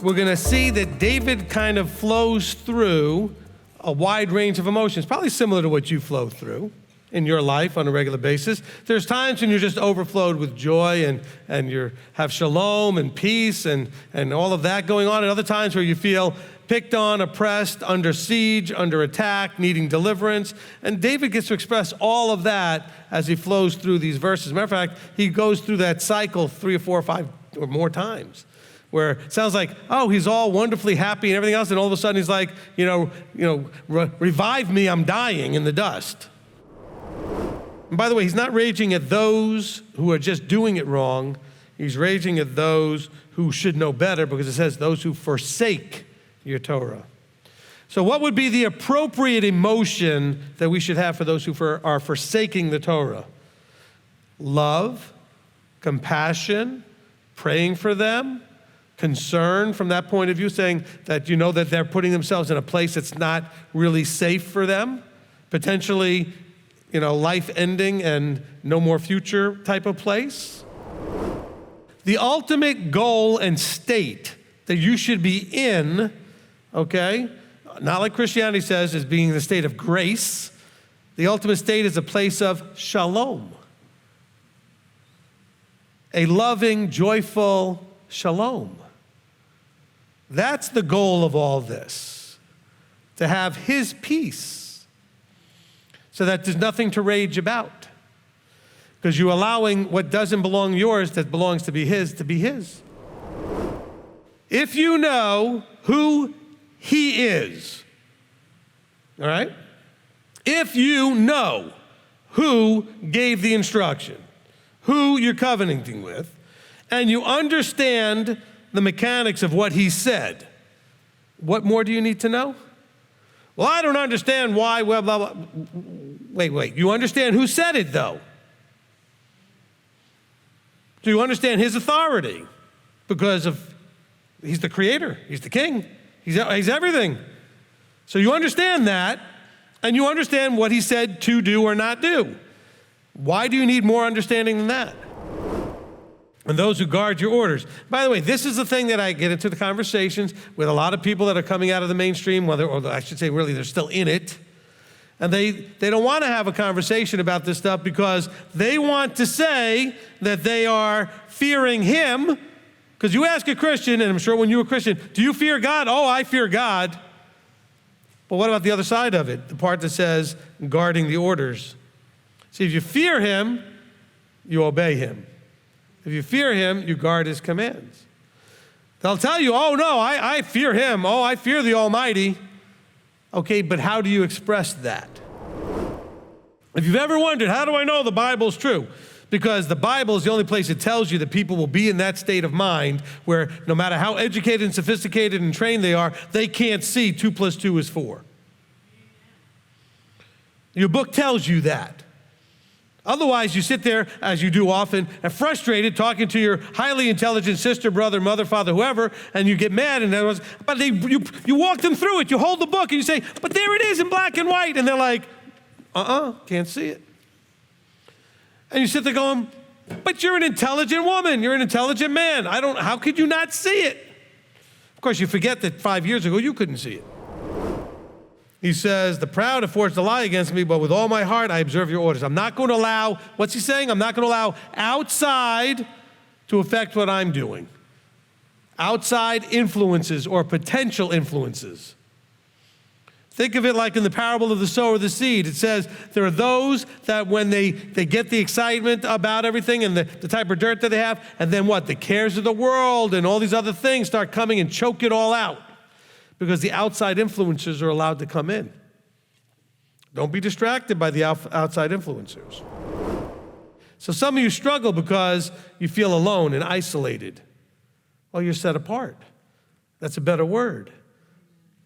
we're going to see that David kind of flows through a wide range of emotions, probably similar to what you flow through in your life on a regular basis. There's times when you're just overflowed with joy and you have shalom and peace and all of that going on, and other times where you feel picked on, oppressed, under siege, under attack, needing deliverance. And David gets to express all of that as he flows through these verses. Matter of fact, he goes through that cycle 3 or 4 or 5 or more times, where it sounds like, oh, he's all wonderfully happy and everything else, and all of a sudden he's like, revive me, I'm dying in the dust. And by the way, he's not raging at those who are just doing it wrong. He's raging at those who should know better, because it says those who forsake your Torah. So what would be the appropriate emotion that we should have for those who are forsaking the Torah? Love, compassion, praying for them, concern from that point of view, saying that you know that they're putting themselves in a place that's not really safe for them, potentially, life ending and no more future type of place. The ultimate goal and state that you should be in, okay, not like Christianity says, is being the state of grace. The ultimate state is a place of shalom. A loving, joyful shalom. That's the goal of all this, to have his peace, so that there's nothing to rage about, because you're allowing what doesn't belong yours, that belongs to be his, to be his. If you know who he is, all right? If you know who gave the instruction, who you're covenanting with, and you understand the mechanics of what he said, what more do you need to know? Well, I don't understand why, well, blah, blah. Wait. You understand who said it, though? Do you understand his authority? Because he's the creator, he's the king, he's everything. So you understand that, and you understand what he said to do or not do. Why do you need more understanding than that? And those who guard your orders. By the way, this is the thing that I get into the conversations with a lot of people that are coming out of the mainstream, or I should say really they're still in it. And they don't want to have a conversation about this stuff because they want to say that they are fearing him. Because you ask a Christian, and I'm sure when you're a Christian, do you fear God? Oh, I fear God. But what about the other side of it? The part that says guarding the orders. See, if you fear him, you obey him. If you fear him, you guard his commands. They'll tell you, oh no, I fear him. Oh, I fear the Almighty. Okay, but how do you express that? If you've ever wondered, how do I know the Bible's true? Because the Bible is the only place that tells you that people will be in that state of mind where no matter how educated and sophisticated and trained they are, they can't see 2 + 2 is 4. Your book tells you that. Otherwise, you sit there, as you do often, and frustrated, talking to your highly intelligent sister, brother, mother, father, whoever, and you get mad, and you walk them through it. You hold the book, and you say, but there it is in black and white. And they're like, can't see it. And you sit there going, but you're an intelligent woman. You're an intelligent man. How could you not see it? Of course, you forget that 5 years ago, you couldn't see it. He says, the proud have forged a lie against me, but with all my heart I observe your orders. I'm not going to allow, what's he saying? I'm not going to allow outside to affect what I'm doing. Outside influences or potential influences. Think of it like in the parable of the sower of the seed. It says there are those that when they get the excitement about everything and the type of dirt that they have, and then what? The cares of the world and all these other things start coming and choke it all out. Because the outside influencers are allowed to come in. Don't be distracted by the outside influencers. So some of you struggle because you feel alone and isolated. Well, you're set apart. That's a better word.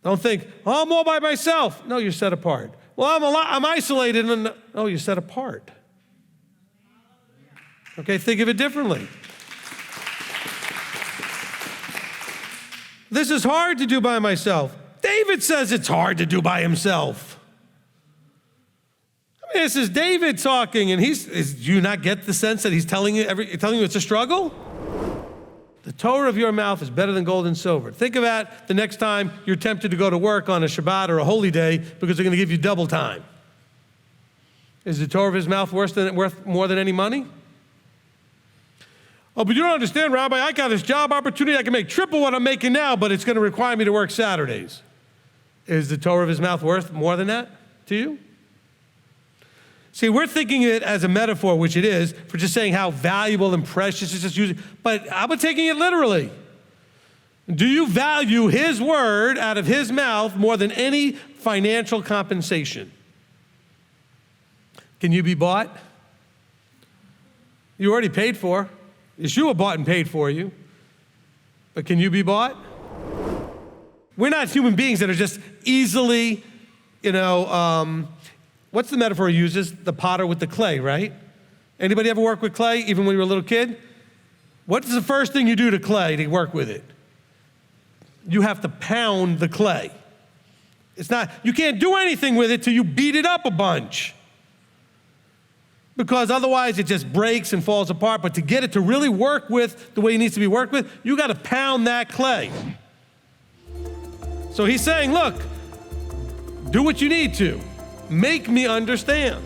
Don't think, oh, I'm all by myself. No, you're set apart. Well, I'm isolated. No, you're set apart. Okay, think of it differently. This is hard to do by myself. David says it's hard to do by himself. I mean, this is David talking, and do you not get the sense that he's telling you it's a struggle? The The Torah of your mouth is better than gold and silver. Think of that the next time you're tempted to go to work on a Shabbat or a holy day because they're going to give you double time. Is the Torah of his mouth worth more than any money? Oh, but you don't understand, Rabbi. I got this job opportunity. I can make triple what I'm making now, but it's going to require me to work Saturdays. Is the Torah of his mouth worth more than that to you? See, we're thinking it as a metaphor, which it is, for just saying how valuable and precious it's just using. But I'm taking it literally. Do you value his word out of his mouth more than any financial compensation? Can you be bought? You already paid for. Yeshua bought and paid for you. But can you be bought? We're not human beings that are just easily, what's the metaphor he uses? The potter with the clay, right? Anybody ever work with clay, even when you were a little kid? What's the first thing you do to clay to work with it? You have to pound the clay. You can't do anything with it till you beat it up a bunch. Because otherwise it just breaks and falls apart. But to get it to really work with the way it needs to be worked with, you got to pound that clay. So he's saying, look, do what you need to. Make me understand.